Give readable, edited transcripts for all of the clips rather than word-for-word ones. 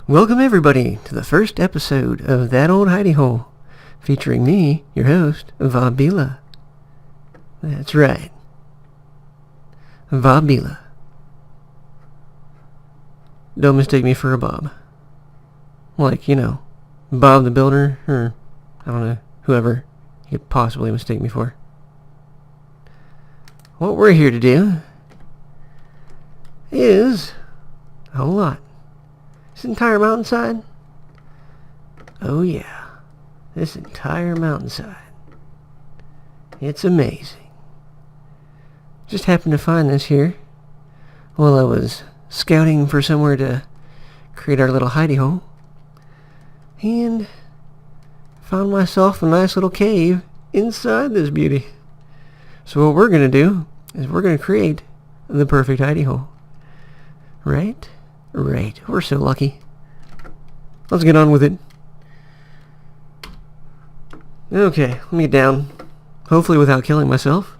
Welcome everybody to the first episode of That Old Hidey Hole, featuring me, your host, Vabila. That's right. Vabila. Don't mistake me for a Bob. Like, Bob the Builder, or, I don't know, whoever you could possibly mistake me for. What we're here to do is a whole lot. This entire mountainside? Oh yeah, this entire mountainside. It's amazing. Just happened to find this here while I was scouting for somewhere to create our little hidey hole, and found myself a nice little cave inside this beauty. So what we're going to do is we're going to create the perfect hidey hole. Right? Right. We're so lucky. Let's get on with it. Okay, let me get down. Hopefully without killing myself.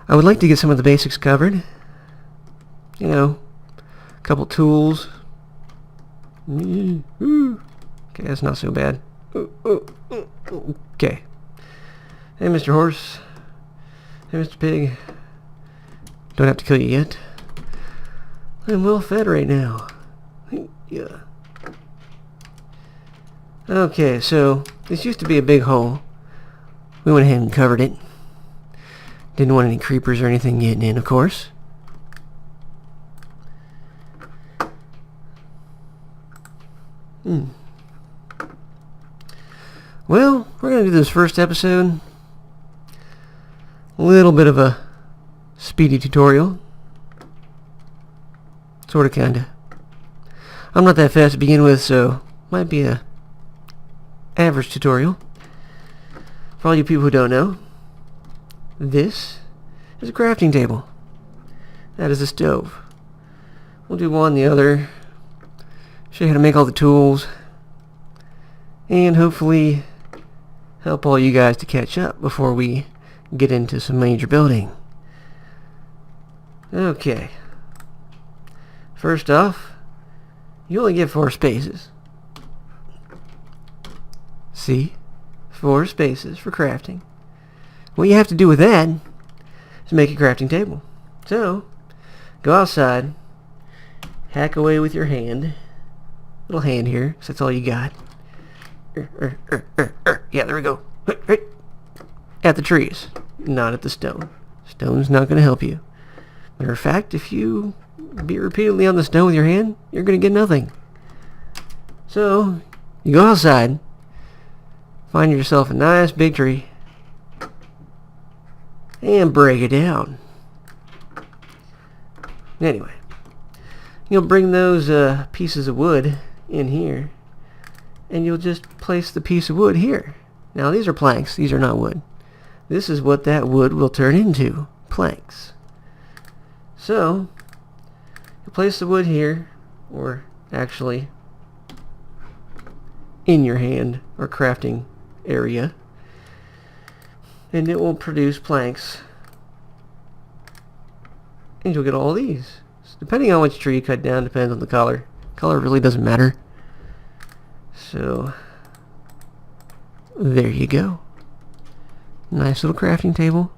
I would like to get some of the basics covered. A couple tools. Okay, that's not so bad. Okay. Hey, Mr. Horse. Hey, Mr. Pig. Don't have to kill you yet. I'm well fed right now. Yeah. Okay, so this used to be a big hole. We went ahead and covered it. Didn't want any creepers or anything getting in, of course. Well, we're going to do this first episode. A little bit of a speedy tutorial. Sorta, kinda. I'm not that fast to begin with, so might be a average tutorial. For all you people who don't know, this is a crafting table. That is a stove. We'll do one, the other. Show you how to make all the tools. And hopefully help all you guys to catch up before we get into some major building. Okay. First off, you only get 4 spaces. See? 4 spaces for crafting. What you have to do with that is make a crafting table. So, go outside, hack away with your hand. Little hand here, because that's all you got. Yeah, there we go. Right. At the trees, not at the stone. Stone's not going to help you. Matter of fact, if you beat repeatedly on the stone with your hand, you're going to get nothing. So, you go outside, find yourself a nice big tree, and break it down. Anyway, you'll bring those pieces of wood in here, and you'll just place the piece of wood here. Now, these are planks. These are not wood. This is what that wood will turn into, planks. So, you place the wood here, or actually in your hand or crafting area, and it will produce planks, and you'll get all these. So depending on which tree you cut down, depends on the color. Color really doesn't matter. So, there you go. Nice little crafting table.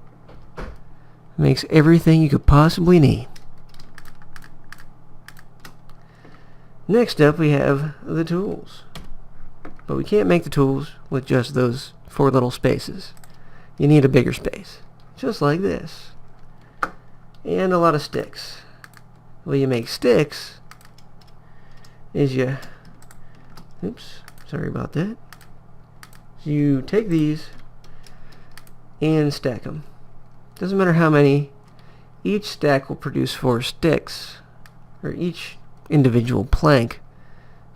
Makes everything you could possibly need. Next up, we have the tools. But we can't make the tools with just those 4 little spaces. You need a bigger space. Just like this. And a lot of sticks. The way you make sticks is you... Oops, sorry about that. You take these and stack them. Doesn't matter how many. Each stack will produce 4 sticks. Or each individual plank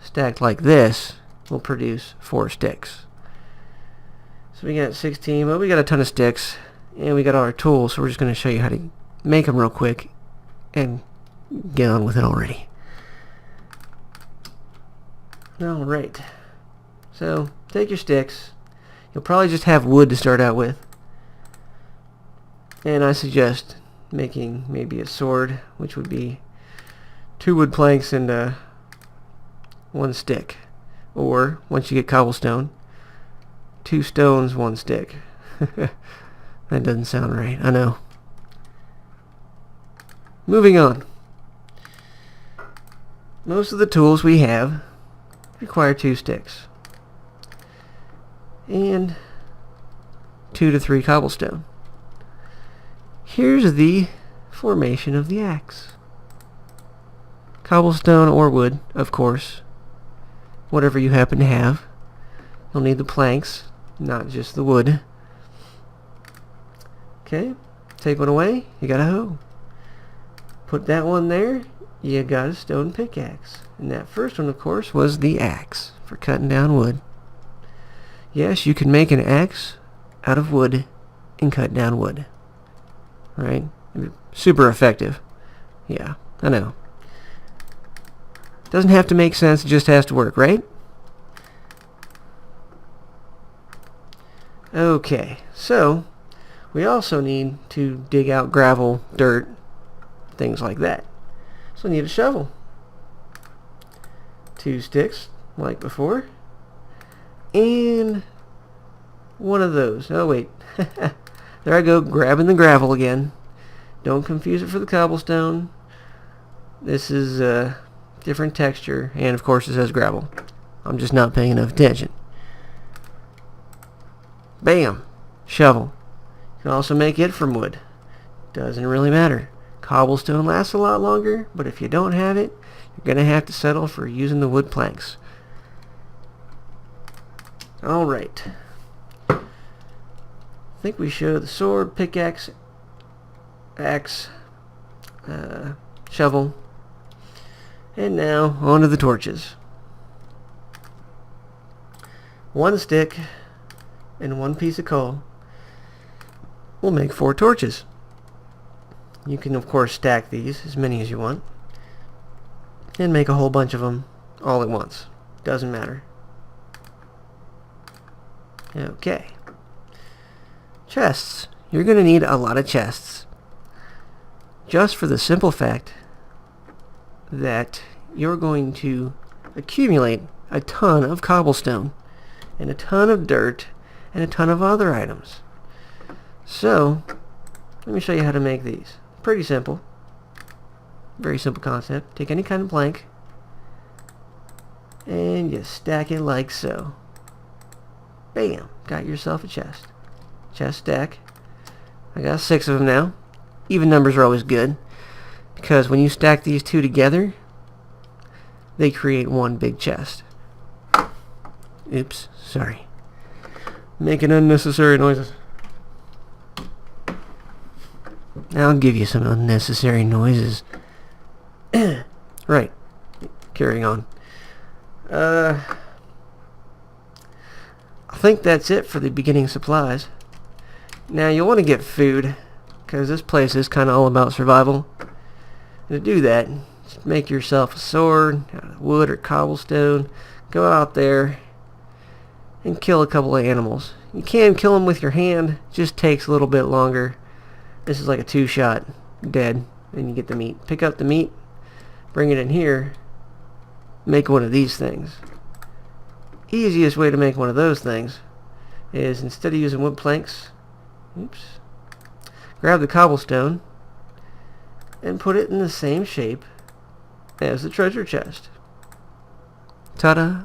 stacked like this will produce 4 sticks. So we got 16, but we got a ton of sticks, and we got all our tools, so we're just going to show you how to make them real quick and get on with it already. Alright, so take your sticks. You'll probably just have wood to start out with, and I suggest making maybe a sword, which would be 2 wood planks and 1 stick. Or, once you get cobblestone, 2 stones, 1 stick. That doesn't sound right, I know. Moving on. Most of the tools we have require 2 sticks. And 2 to 3 cobblestone. Here's the formation of the axe. Cobblestone or wood, of course. Whatever you happen to have. You'll need the planks, not just the wood. Okay, take one away, you got a hoe. Put that one there, you got a stone pickaxe. And that first one, of course, was the axe for cutting down wood. Yes, you can make an axe out of wood and cut down wood. Right? Super effective. Yeah, I know. Doesn't have to make sense, it just has to work, right? Okay, so we also need to dig out gravel, dirt, things like that. So we need a shovel. 2 sticks, like before. And one of those. Oh, wait. There I go, grabbing the gravel again. Don't confuse it for the cobblestone. This is a different texture, and of course it says gravel. I'm just not paying enough attention. Bam! Shovel. You can also make it from wood. Doesn't really matter. Cobblestone lasts a lot longer, but if you don't have it, you're going to have to settle for using the wood planks. Alright. I think we show the sword, pickaxe, axe, shovel, and now on to the torches. 1 stick and 1 piece of coal will make 4 torches. You can of course stack these, as many as you want, and make a whole bunch of them all at once. Doesn't matter. Okay. Chests. You're going to need a lot of chests. Just for the simple fact that you're going to accumulate a ton of cobblestone and a ton of dirt and a ton of other items. So, let me show you how to make these. Pretty simple. Very simple concept. Take any kind of plank and you stack it like so. Bam! Got yourself a chest. Chest stack. I got 6 of them now. Even numbers are always good, because when you stack these 2 together, they create one big chest. Oops, sorry. Making unnecessary noises. I'll give you some unnecessary noises. Right. Carrying on. I think that's it for the beginning supplies. Now you'll want to get food, because this place is kind of all about survival. And to do that, just make yourself a sword out of wood or cobblestone. Go out there and kill a couple of animals. You can kill them with your hand, just takes a little bit longer. This is like a 2-shot, dead, and you get the meat. Pick up the meat, bring it in here, make one of these things. Easiest way to make one of those things is, instead of using wood planks, grab the cobblestone and put it in the same shape as the treasure chest. Ta-da!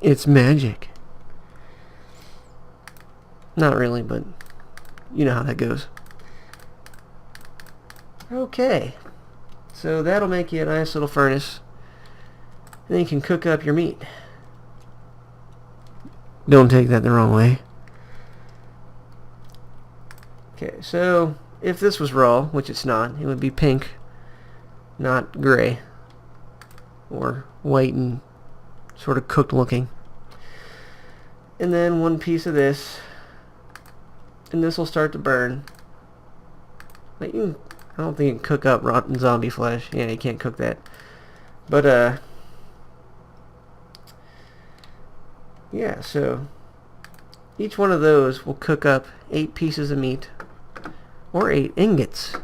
It's magic. Not really, but you know how that goes. Okay, so that'll make you a nice little furnace, and then you can cook up your meat. Don't take that the wrong way. Okay, so if this was raw, which it's not, it would be pink, not gray, or white and sort of cooked looking. And then 1 piece of this, and this will start to burn. Like I don't think you can cook up rotten zombie flesh. Yeah, you can't cook that. But yeah, so each one of those will cook up 8 pieces of meat, or 8 ingots.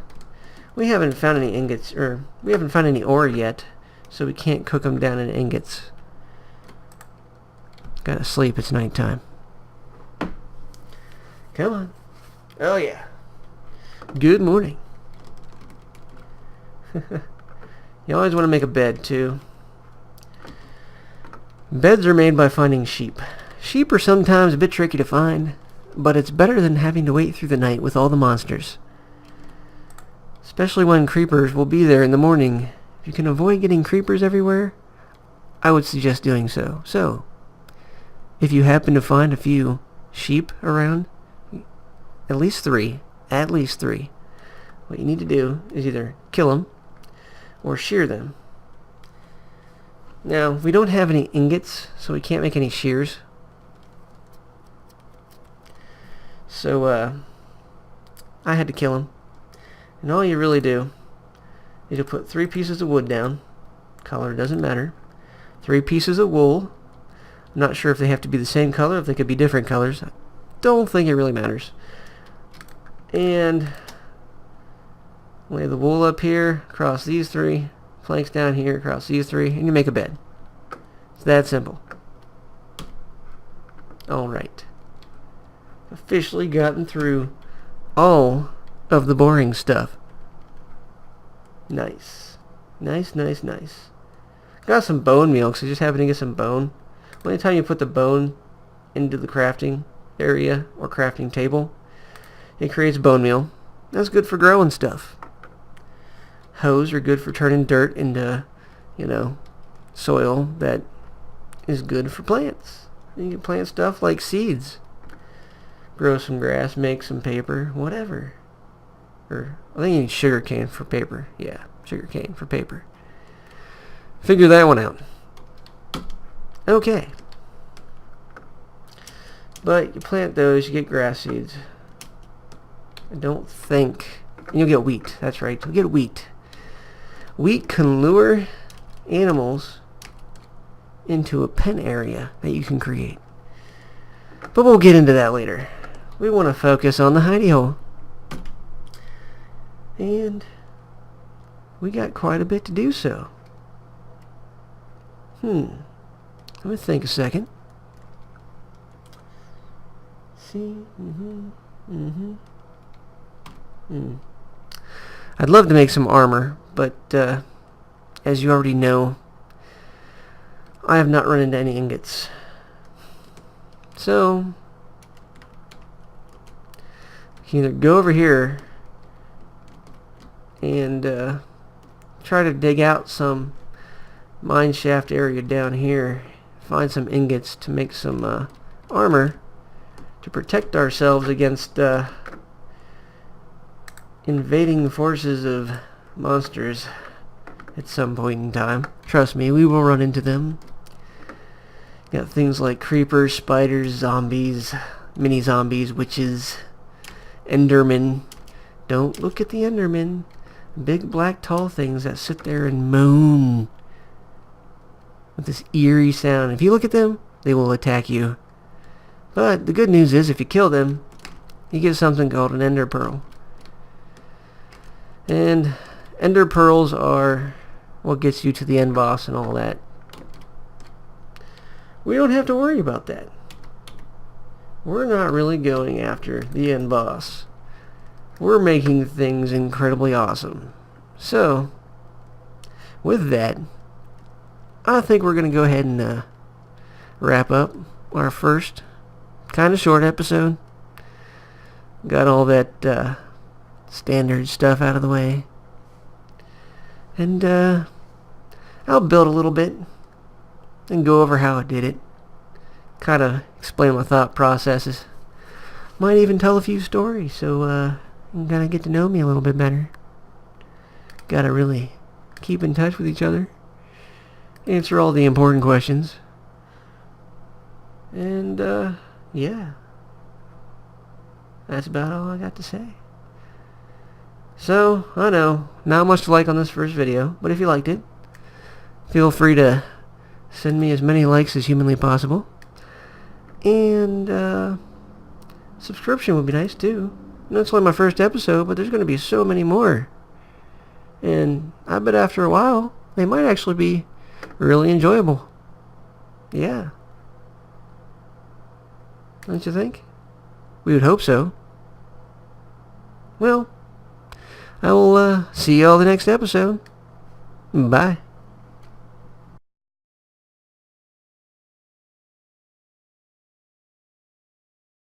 We haven't found any ingots, or we haven't found any ore yet, so we can't cook them down in ingots. Gotta sleep, it's nighttime. Come on. Oh yeah. Good morning. You always want to make a bed, too. Beds are made by finding sheep. Sheep are sometimes a bit tricky to find, but it's better than having to wait through the night with all the monsters. Especially when creepers will be there in the morning. If you can avoid getting creepers everywhere, I would suggest doing so. So, if you happen to find a few sheep around, at least three, what you need to do is either kill them or shear them. Now, we don't have any ingots, so we can't make any shears. So, I had to kill him. And all you really do is you put 3 pieces of wood down. Color doesn't matter. 3 pieces of wool. I'm not sure if they have to be the same color, if they could be different colors. I don't think it really matters. And lay the wool up here, across these 3, planks down here, across these 3, and you make a bed. It's that simple. Alright. Officially gotten through all of the boring stuff. Nice. Nice. Got some bone meal, because I just happened to get some bone. Anytime you put the bone into the crafting area or crafting table, it creates bone meal. That's good for growing stuff. Hoes are good for turning dirt into, soil that is good for plants. You can plant stuff like seeds. Grow some grass, make some paper, whatever. Or, I think you need sugar cane for paper. Yeah, sugar cane for paper. Figure that one out. Okay. But you plant those, you get grass seeds. I don't think... You'll get wheat. That's right. You'll get wheat. Wheat can lure animals into a pen area that you can create. But we'll get into that later. We want to focus on the hidey hole. And we got quite a bit to do so. Let me think a second. See? I'd love to make some armor, but as you already know, I have not run into any ingots. So, you can either go over here and try to dig out some mine shaft area down here, find some ingots to make some armor to protect ourselves against invading forces of monsters at some point in time. Trust me, we will run into them. Got things like creepers, spiders, zombies, mini zombies, witches, endermen. Don't look at the endermen. Big black tall things that sit there and moan with this eerie sound. If you look at them, they will attack you. But the good news is, if you kill them, you get something called an ender pearl. And ender pearls are what gets you to the end boss and all that. We don't have to worry about that. We're not really going after the end boss. We're making things incredibly awesome. So, with that, I think we're going to go ahead and wrap up our first kind of short episode. Got all that standard stuff out of the way. And I'll build a little bit and go over how I did it. Kind of explain my thought processes. Might even tell a few stories, so you kind of get to know me a little bit better. Gotta really keep in touch with each other. Answer all the important questions. And, yeah. That's about all I got to say. So, I know, not much to like on this first video, but if you liked it, feel free to send me as many likes as humanly possible. And, subscription would be nice too. And that's only my first episode, but there's going to be so many more. And I bet after a while, they might actually be really enjoyable. Yeah. don't you think? We would hope so. Well, I will see you all the next episode. Bye.